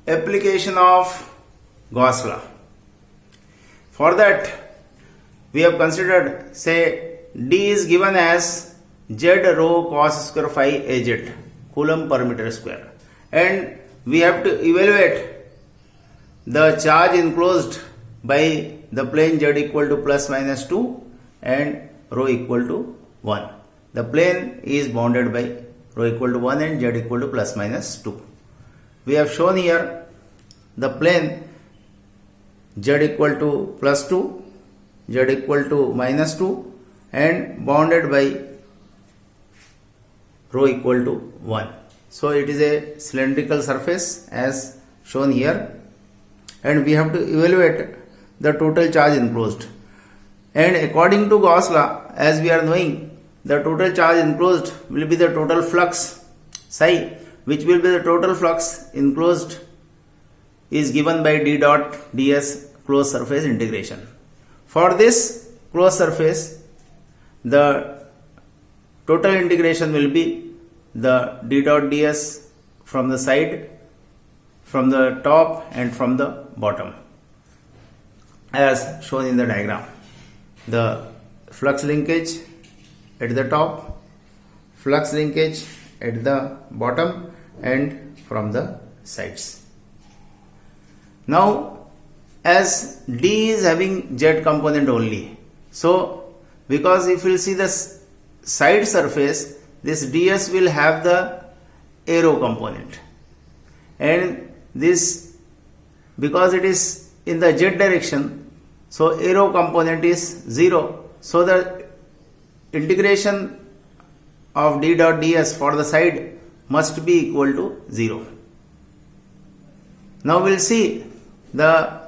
application of Gauss law. For that, we have considered, say, D is given as Z rho cos square phi Az, coulomb per meter square, and we have to evaluate the charge enclosed by the plane Z equal to plus minus 2 and rho equal to 1. The plane is bounded by rho equal to 1 and Z equal to plus minus 2. We have shown here the plane Z equal to plus 2, Z equal to minus 2 and bounded by rho equal to 1. So it is a cylindrical surface as shown here, and we have to evaluate the total charge enclosed. And according to Gauss law, as we are knowing, the total charge enclosed will be the total flux psi, which will be the total flux enclosed is given by d dot ds closed surface integration. For this closed surface, the total integration will be the d dot ds from the side, from the top and from the bottom, as shown in the diagram. The flux linkage at the top, flux linkage at the bottom and from the sides. Now, as D is having Z component only, so because if you will see the side surface, this ds will have the arrow component, and this, because it is in the Z direction, so arrow component is 0, so the integration of d dot ds for the side must be equal to 0. Now we will see the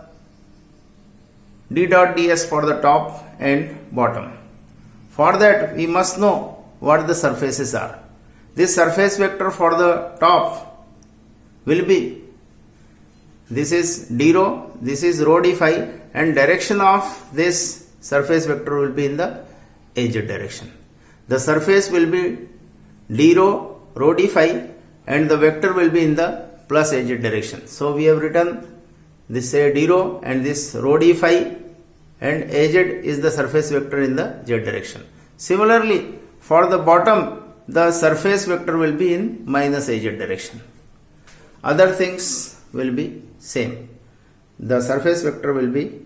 d dot ds for the top and bottom. For that, we must know what the surfaces are. This surface vector for the top will be, this is d rho, this is rho d phi, and direction of this surface vector will be in the az direction. The surface will be d rho, rho d phi, and the vector will be in the plus az direction. So we have written this say d rho and this rho d phi, and az is the surface vector in the z direction. Similarly, for the bottom, the surface vector will be in minus az direction. Other things will be same. The surface vector will be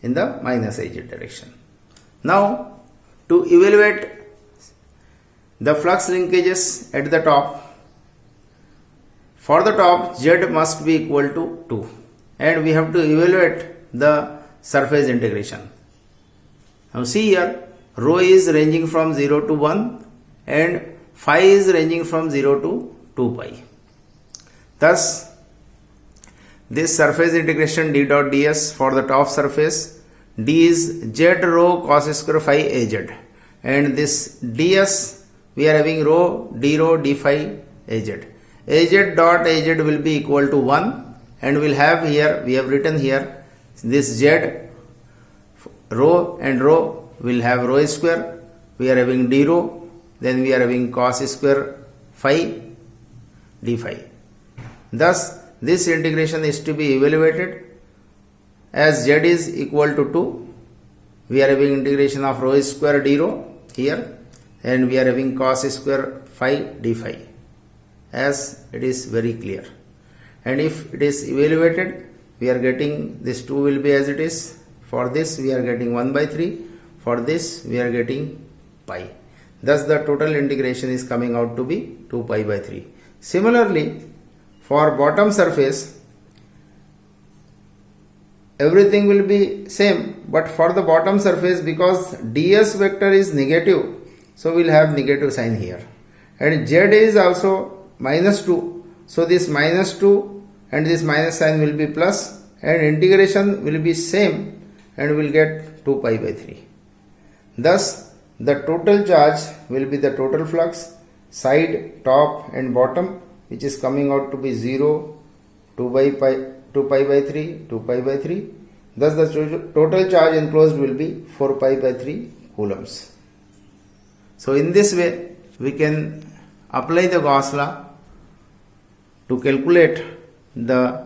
in the minus az direction. Now, to evaluate the flux linkages at the top, for the top Z must be equal to 2, and we have to evaluate the surface integration. Now see here, rho is ranging from 0 to 1 and phi is ranging from 0 to 2 pi. Thus, this surface integration d dot ds for the top surface, d is z rho cos square phi az, and this ds we are having rho d phi az. Az dot az will be equal to 1, and we'll have here, we have written here, this z rho and rho will have rho square, we are having d rho, then we are having cos square phi d phi. Thus, this integration is to be evaluated. As z is equal to 2, we are having integration of rho square d rho here, and we are having cos square phi d phi, as it is very clear. And if it is evaluated, we are getting this 2 will be as it is. For this we are getting 1 by 3, for this we are getting pi. Thus the total integration is coming out to be 2 pi by 3. Similarly, for bottom surface, everything will be same, but for the bottom surface, because ds vector is negative, so we will have negative sign here, and z is also minus 2, so this minus 2 and this minus sign will be plus, and integration will be same, and we will get 2 pi by 3. Thus the total charge will be the total flux side, top and bottom, which is coming out to be 0, 2 pi by 3, 2 pi by 3. Thus the total charge enclosed will be 4 pi by 3 coulombs. So in this way we can apply the Gauss law to calculate the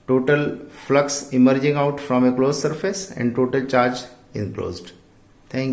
total flux emerging out from a closed surface and total charge enclosed. Thank you.